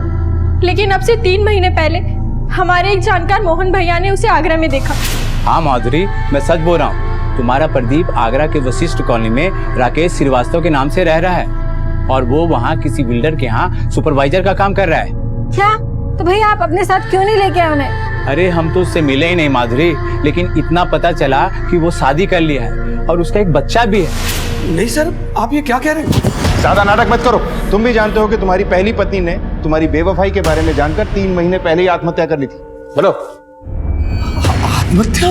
लेकिन अब से 3 महीने पहले हमारे एक जानकार मोहन भैया ने उसे आगरा में देखा।
हाँ माधुरी, मैं सच बोल रहा हूँ। तुम्हारा प्रदीप आगरा के वशिष्ठ कॉलोनी में राकेश श्रीवास्तव के नाम से रह रहा है और वो वहाँ किसी बिल्डर के यहाँ सुपरवाइजर का काम कर रहा है।
क्या? तो भैया आप अपने साथ क्यों नहीं लेके आए उन्हें?
अरे हम तो उससे मिले ही नहीं माधुरी, लेकिन इतना पता चला कि वो शादी कर लिया है और उसका एक बच्चा भी है।
नहीं सर, आप ये क्या कह रहे हैं?
ज्यादा नाटक मत करो। तुम भी जानते हो कि तुम्हारी पहली पत्नी ने तुम्हारी बेवफाई के बारे में जानकर 3 महीने पहले ही आत्महत्या कर ली थी। बोलो।
आत्महत्या?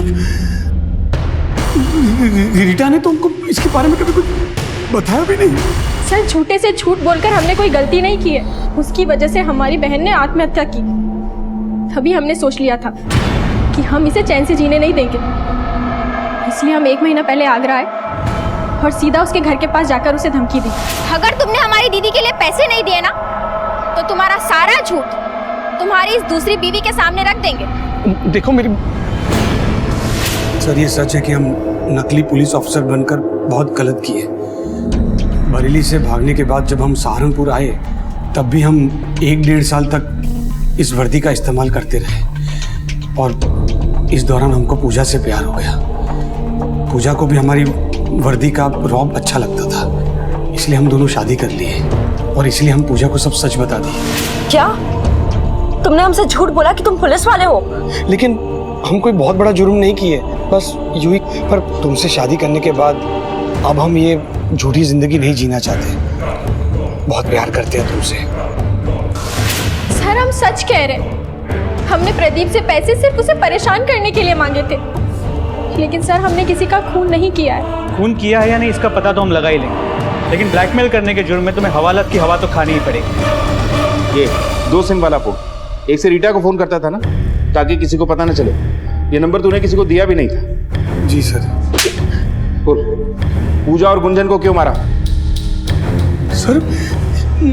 रीटा ने तो हमको इसके बारे में कभी कुछ बताया भी नहीं।
सर झूठे से झूठ बोलकर हमने कोई गलती नहीं की है, उसकी वजह से हमारी बहन ने आत्महत्या की। तभी हमने सोच लिया था कि हम इसे चैन से जीने नहीं देंगे, इसलिए हम 1 महीना पहले आगरा आए और सीधा उसके घर के पास जाकर उसे धमकी दी।
अगर तुमने हमारी दीदी के लिए पैसे नहीं दिए ना, तो तुम्हारा सारा झूठ तुम्हारी इस दूसरी बीवी के सामने रख देंगे।
देखो मेरी सर, ये सच है कि हम नकली पुलिस ऑफिसर बनकर बहुत गलत किए। बरेली से भागने के बाद जब हम सहारनपुर आए तब भी हम 1-1.5 साल तक इस वर्दी का इस्तेमाल करते रहे और इस दौरान हमको पूजा से प्यार हो गया। पूजा को भी हमारी वर्दी का रौब अच्छा लगता था, इसलिए हम दोनों शादी कर लिए और इसलिए हम पूजा को सब सच बता दिए।
क्या तुमने हमसे झूठ बोला कि तुम पुलिस वाले हो?
लेकिन हम कोई बहुत बड़ा जुर्म नहीं किए, बस यूं ही। पर तुमसे शादी करने के बाद अब हम ये झूठी जिंदगी नहीं जीना चाहते। बहुत प्यार करते हैं तुमसे।
सर हम सच कह रहे हैं, हमने प्रदीप से पैसे सिर्फ उसे परेशान करने के लिए मांगे थे, लेकिन सर हमने किसी का खून नहीं किया है।
खून किया है या नहीं इसका पता तो हम लगा ही लेंगे, लेकिन ब्लैकमेल करने के जुर्म में तुम्हें हवालात की हवा तो खानी ही पड़ेगी।
ये 2 सिम वाला फोन, एक से रीटा को फोन करता था ना, ताकि किसी को पता न चले। ये नंबर तूने किसी को दिया भी नहीं था।
जी सर।
पूजा और गुंजन को क्यों मारा?
सर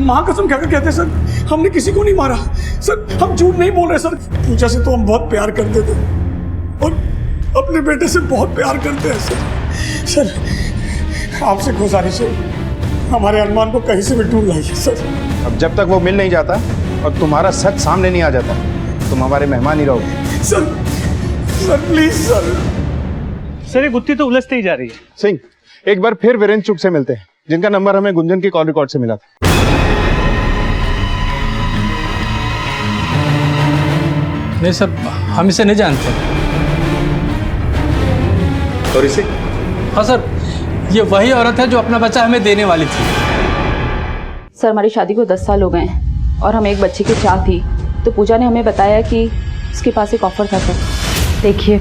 माँ कसम क्या कहते हैं सर, हमने किसी को नहीं मारा सर, हम झूठ नहीं बोल रहे सर। पूजा से तो हम बहुत प्यार करते थे और अपने बेटे से बहुत प्यार करते हैं सर। सर आपसे गुजारिश है, हमारे अरमान को कहीं से भी ढूंढ लाइए सर।
अब जब तक वो मिल नहीं जाता और तुम्हारा सच सामने नहीं आ जाता, तुम हमारे मेहमान ही रहोगे।
Sir please sir.
सर ये गुत्थी तो उलझती ही जा रही है।
सिंह, एक बार फिर वीरेंद्र चुग से मिलते हैं, जिनका नंबर हमें गुंजन के कॉल रिकॉर्ड से मिला था।
नहीं सर, हम इसे नहीं जानते।
और इसे?
हाँ सर, ये वही औरत है जो अपना बच्चा हमें देने वाली थी।
सर हमारी शादी को 10 साल हो गए हैं और हम एक बच्चे की चाह थी, तो पूजा ने हमें बताया कि उसके पास एक ऑफर था सर।
देखिए,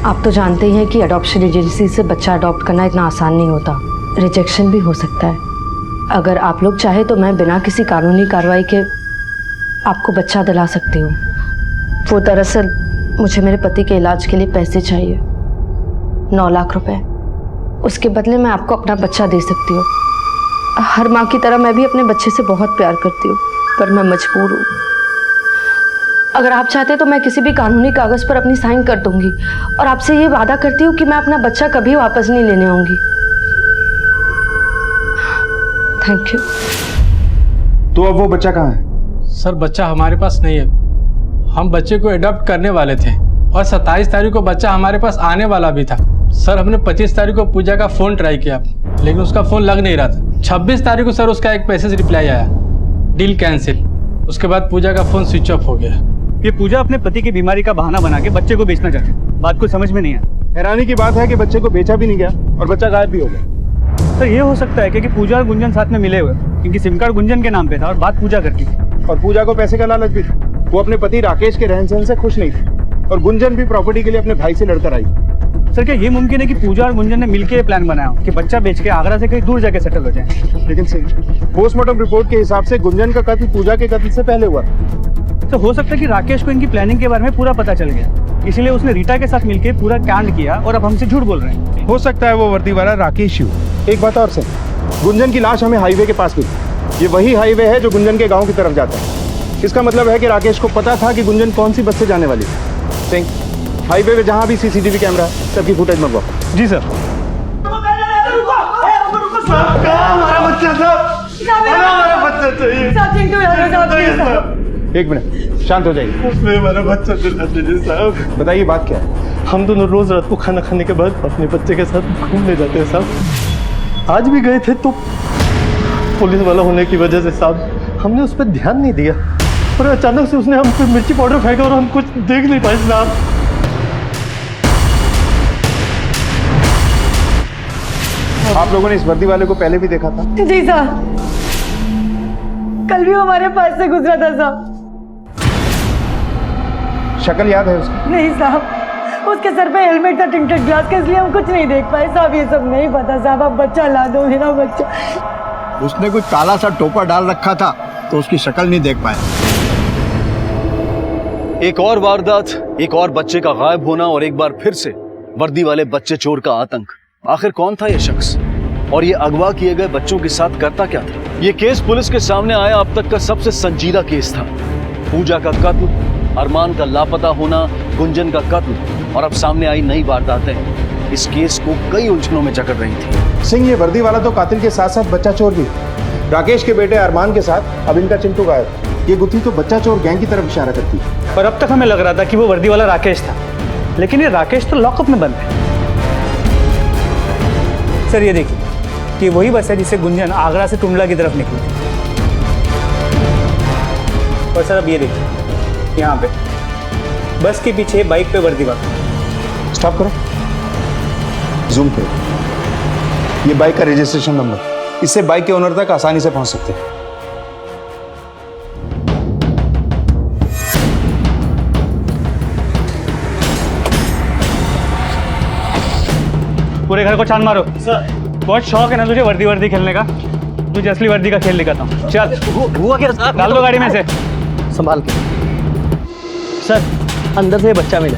आप तो जानते ही हैं कि अडॉप्शन एजेंसी से बच्चा अडॉप्ट करना इतना आसान नहीं होता, रिजेक्शन भी हो सकता है। अगर आप लोग चाहे तो मैं बिना किसी कानूनी कार्रवाई के आपको बच्चा दिला सकती हूँ। वो दरअसल मुझे मेरे पति के इलाज के लिए पैसे चाहिए, 9 लाख रुपए। उसके बदले मैं आपको अपना बच्चा दे सकती हूँ। हर माँ की तरह मैं भी अपने बच्चे से बहुत प्यार करती हूँ, पर मैं मजबूर हूँ। अगर आप चाहते तो मैं किसी भी कानूनी कागज पर अपनी साइन कर दूंगी और आपसे ये वादा करती हूँ कि मैं अपना बच्चा कभी वापस नहीं लेने आऊंगी। Thank you.
तो अब वो बच्चा कहाँ है?
सर बच्चा हमारे पास नहीं है, हम बच्चे को अडॉप्ट करने वाले थे और 27 तारीख को बच्चा हमारे पास आने वाला भी था। सर हमने 25 तारीख को पूजा का फ़ोन ट्राई किया, लेकिन उसका फ़ोन लग नहीं रहा था। 26 तारीख को सर उसका एक मैसेज रिप्लाई आया, डील कैंसिल। उसके बाद पूजा का फ़ोन स्विच ऑफ हो गया।
ये पूजा अपने पति की बीमारी का बहाना बना के बच्चे को बेचना चाहती है। बात को समझ में नहीं आया।
हैरानी की बात है कि बच्चे को बेचा भी नहीं गया और बच्चा गायब भी हो गया।
सर ये हो सकता है क्योंकि पूजा और गुंजन साथ में मिले हुए, क्योंकि सिम कार्ड गुंजन के नाम पे था और बात पूजा करती थी।
और पूजा को पैसे का लालच भी था। वो अपने पति राकेश के रहन सहन से खुश नहीं थी और गुंजन भी प्रॉपर्टी के लिए अपने भाई से लड़कर आई।
सर क्या ये मुमकिन है कि पूजा और गुंजन ने मिलकर प्लान बनाया हो कि बच्चा बेच के आगरा से कहीं दूर जाके सेटल हो जाए?
लेकिन पोस्टमार्टम रिपोर्ट के हिसाब से गुंजन का कत्ल पूजा के कत्ल से पहले हुआ।
तो हो सकता है कि राकेश को इनकी प्लानिंग के बारे में पूरा पता चल गया, इसलिए उसने रीटा के साथ मिलकर पूरा कांड किया और अब हमसे झूठ बोल रहे हैं।
हो सकता है वो वर्दी वाला राकेश ही हो। एक बात और सिंह, गुंजन की लाश हमें हाईवे के पास मिली। ये वही हाईवे है जो गुंजन के गांव की तरफ जाता है। इसका मतलब है कि राकेश को पता था कि गुंजन कौन सी बस से जाने वाली है। सिंह, हाईवे पे जहां भी सीसीटीवी कैमरा है सबकी फुटेज मंगवाओ।
जी सर।
एक मिनट, शांत हो जाइए।
हमारा बच्चा साहब,
बताइए बात क्या है।
हम दोनों रोज रात को खाना खाने के बाद अपने बच्चे के साथ घूमने जाते हैं साहब। आज भी गए थे तो पुलिस वाला होने की वजह से साहब हमने उस पर ध्यान नहीं दिया और अचानक से उसने हम पे मिर्ची पाउडर फेंका और हम कुछ देख नहीं पाए साहब।
आप लोगों ने इस वर्दी वाले को पहले भी देखा था?
जी साहब, कल भी हमारे पास से गुजरा था साहब।
शक्ल याद है उसकी?
नहीं साहब, उसके सर पे हेलमेट था टिंटेड ग्लास का, इसलिए हम कुछ नहीं देख पाए साहब। ये सब नहीं पता साहब। आप बच्चा ला दो, मेरा बच्चा।
उसने कुछ काला सा टोपा डाल रखा था तो उसकी शक्ल नहीं देख पाया।
एक और वारदात, एक और बच्चे का गायब होना और एक बार फिर से वर्दी वाले बच्चे चोर का आतंक। आखिर कौन था ये शख्स और ये अगवा किए गए बच्चों के साथ करता क्या था? ये केस पुलिस के सामने आया अब तक का सबसे संजीदा केस था। पूजा का कत्ल, अरमान का लापता होना, गुंजन का कत्ल और अब सामने आई नई वारदातें इस केस को कई उलझनों में जकड़ रही थी।
सिंह, ये वर्दी वाला तो कातिल के साथ साथ बच्चा चोर भी। राकेश के बेटे अरमान के साथ अब इनका चिंटू गायब। ये गुत्थी तो बच्चा चोर गैंग की तरफ इशारा करती है।
और अब तक हमें लग रहा था कि वो वर्दी वाला राकेश था, लेकिन ये राकेश तो लॉकअप में बंद है। सर ये देखिए कि वही बस है जिससे गुंजन आगरा से टुंडला की तरफ निकली थी। और सर अब ये देखिए यहाँ पे बस के पीछे बाइक पे वर्दी वाला।
स्टॉप करो, जूम करो। ये बाइक का रजिस्ट्रेशन नंबर, इससे बाइक के ओनर तक आसानी से पहुंच सकते हैं।
पूरे घर को छान मारो। सर बहुत शौक है ना तुझे वर्दी खेलने का? तुझे असली वर्दी का खेल दिखाता हूँ। चल
हुआ क्या साहब?
डाल दो गाड़ी में से।
संभाल के सर, अंदर से बच्चा मिला।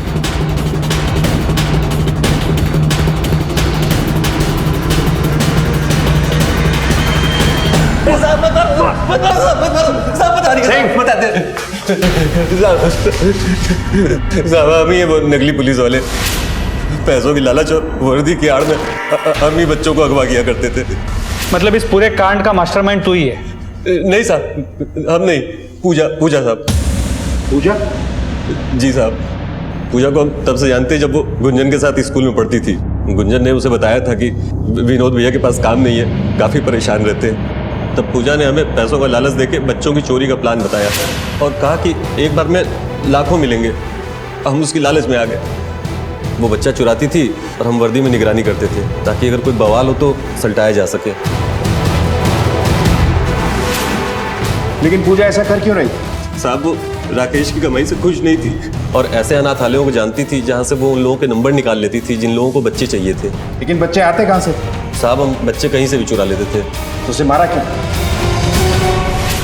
साहब हम ही वो नकली पुलिस वाले पैसों की लालच और वर्दी की आड़ में हम ही बच्चों को अगवा किया करते थे।
मतलब इस पूरे कांड का मास्टरमाइंड तू ही है?
नहीं साहब, हम नहीं, पूजा साहब।
पूजा?
जी साहब, पूजा को हम तब से जानते हैं जब वो गुंजन के साथ स्कूल में पढ़ती थी। गुंजन ने उसे बताया था कि विनोद भैया के पास काम नहीं है, काफ़ी परेशान रहते हैं। तब पूजा ने हमें पैसों का लालच देके बच्चों की चोरी का प्लान बताया और कहा कि एक बार में लाखों मिलेंगे। हम उसकी लालच में आ गए। वो बच्चा चुराती थी और हम वर्दी में निगरानी करते थे ताकि अगर कोई बवाल हो तो सलटाया जा सके।
लेकिन पूजा ऐसा कर क्यों रही?
साहब वो राकेश की कमाई से खुश नहीं थी और ऐसे अनाथालयों को जानती थी जहाँ से वो उन लोगों के नंबर निकाल लेती थी जिन लोगों को बच्चे चाहिए थे।
लेकिन बच्चे आते कहाँ से?
साहब हम बच्चे कहीं से भी चुरा लेते थे।
तो उसे मारा क्यों?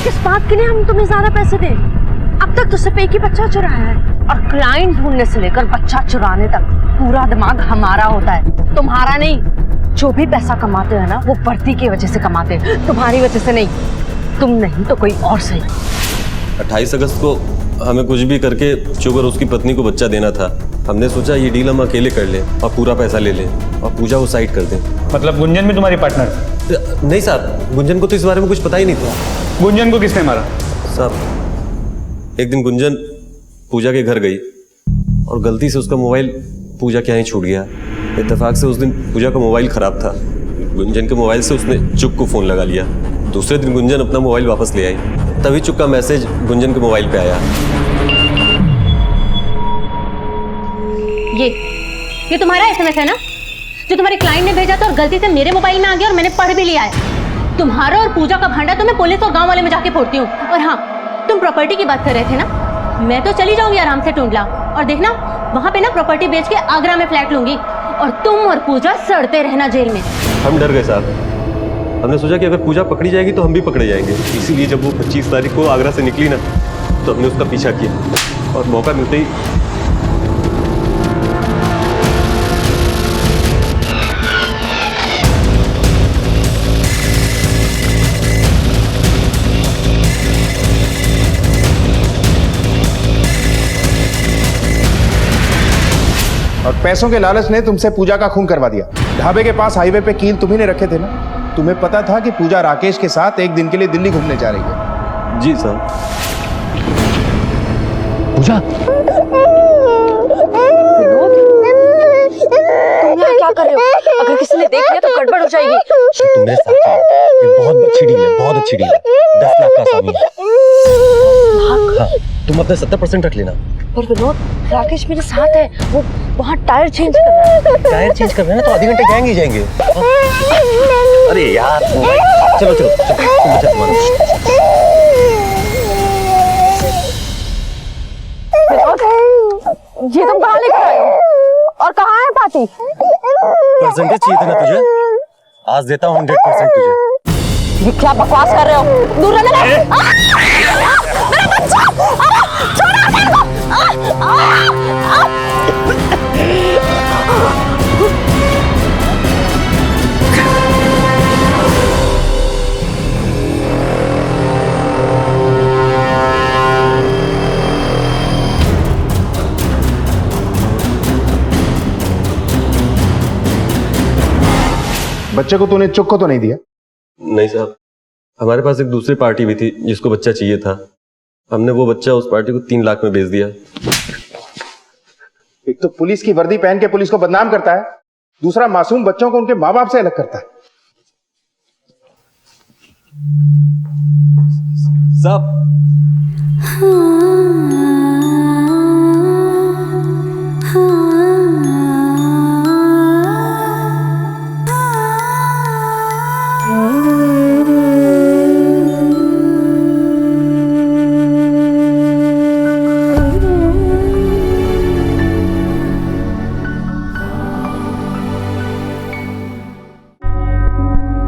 किस बात के लिए हम तुम्हें ज्यादा पैसे दें? अब तक तो सिर्फ एक ही बच्चा चुराया है और क्लाइंट ढूंढने से लेकर बच्चा चुराने तक पूरा दिमाग हमारा होता है, तुम्हारा नहीं। जो भी पैसा कमाते हैं ना वो वर्दी की वजह से कमाते हैं, तुम्हारी वजह से नहीं। तुम नहीं तो कोई और सही।
28 अगस्त को हमें कुछ भी करके चुप और उसकी पत्नी को बच्चा देना था। हमने सोचा ये डील हम अकेले कर लें और पूरा पैसा ले लें और पूजा को साइड कर दें।
मतलब गुंजन भी तुम्हारी पार्टनर?
नहीं साहब, गुंजन को तो इस बारे में कुछ पता ही नहीं था।
गुंजन को किसने मारा?
साहब एक दिन गुंजन पूजा के घर गई और गलती से उसका मोबाइल पूजा के यहाँ ही छूट गया। इत्तेफाक से उस दिन पूजा का मोबाइल खराब था। गुंजन के मोबाइल से उसने चुप को फ़ोन लगा लिया। दूसरे दिन गुंजन अपना मोबाइल वापस ले आई, तभी चुप का मैसेज गुंजन के मोबाइल पे आया।
ये तुम्हारा एसएमएस है ना, जो तुम्हारे क्लाइंट ने भेजा था और गलती से मेरे मोबाइल में आ गया और मैंने पढ़ भी लिया है। तुम्हारा और पूजा का भांडा तो मैं पुलिस और गांव वाले में जाके फोड़ती हूँ। और हाँ, तुम प्रॉपर्टी की बात कर रहे थे ना, मैं तो चली जाऊंगी आराम से टुंडला और देखना वहां पे ना प्रॉपर्टी बेच के आगरा में फ्लैट लूंगी और तुम और पूजा सड़ते रहना जेल में।
हम डर गए साहब। हमने सोचा कि अगर पूजा पकड़ी जाएगी तो हम भी पकड़े जाएंगे, इसीलिए जब वो 25 तारीख को आगरा से निकली ना तो हमने उसका पीछा किया और मौका मिलते ही
और पैसों के लालच ने तुमसे पूजा का खून करवा दिया। ढाबे के पास हाईवे पे कील तुम्ही ने रखे थे ना। तुम्हें पता था कि पूजा राकेश के साथ एक दिन के लिए दिल्ली घूमने जा रही है।
जी साहब।
पूजा, तुम यहाँ क्या कर रहे हो? अगर किसी ने देख लिया तो गड़बड़ हो जाएगी।
तुम मेरे साथ चलो, ये बहुत अच्छी डील है, बहुत अच्छी डील है। 10 लाख का आसामी है। हाँ, तुम अपने 70% रख लेना।
पर विनोद, राकेश मेरे साथ है, वो वहाँ टायर चेंज कर रहा है।
टायर चेंज कर रहे हैं ना, तो आधे घंटे जाएंगे ही जाएंगे। अरे यार, चलो चलो चलो, तुम बचा तुम्हारा।
ये तुम कहाँ लेकर आए हो? और कहाँ है पार्टी?
परसेंटेज चाहिए था ना तुझे? आज देता हूँ 100% तुझे।
ये क्या बकवास कर रहे हो? दूर रहना। मेरा बच्चा! छोड़ो मेरे को!
बच्चे को तूने चुक को तो नहीं दिया?
नहीं साहब, हमारे पास एक दूसरी पार्टी भी थी जिसको बच्चा चाहिए था। हमने वो बच्चा उस पार्टी को 3 लाख में बेच दिया।
एक तो पुलिस की वर्दी पहन के पुलिस को बदनाम करता है, दूसरा मासूम बच्चों को उनके माँ बाप से अलग करता है।
साहब,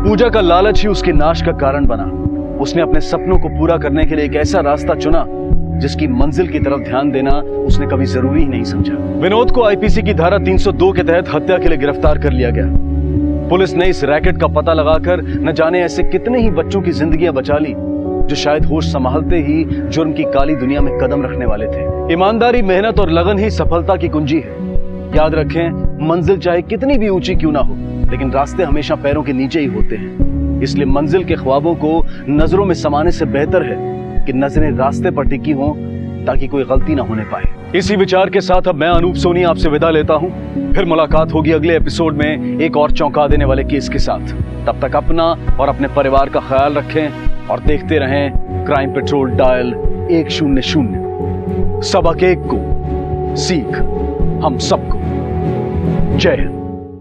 पूजा का लालच ही उसके नाश का कारण बना। उसने अपने सपनों को पूरा करने के लिए एक ऐसा रास्ता चुना जिसकी मंजिल की तरफ ध्यान देना उसने कभी जरूरी ही नहीं समझा। विनोद को आईपीसी की धारा 302 के तहत हत्या के लिए गिरफ्तार कर लिया गया। पुलिस ने इस रैकेट का पता लगाकर न जाने ऐसे कितने ही बच्चों की जिंदगियां बचा ली जो शायद होश संभालते ही जुर्म की काली दुनिया में कदम रखने वाले थे। ईमानदारी, मेहनत और लगन ही सफलता की कुंजी है। याद रखें, मंजिल चाहे कितनी भी ऊंची क्यों ना हो, लेकिन रास्ते हमेशा पैरों के नीचे ही होते हैं। इसलिए मंजिल के ख्वाबों को नजरों में समाने से बेहतर है कि नजरें रास्ते पर टिकी हों ताकि कोई गलती ना होने पाए। इसी विचार के साथ अब मैं अनूप सोनी आपसे विदा लेता हूं। फिर मुलाकात होगी अगले एपिसोड में एक और चौंका देने वाले केस के साथ। तब तक अपना और अपने परिवार का ख्याल रखें और देखते रहें क्राइम पेट्रोल डायल 100। सबक एक को सीख हम सबको। जय हिंद।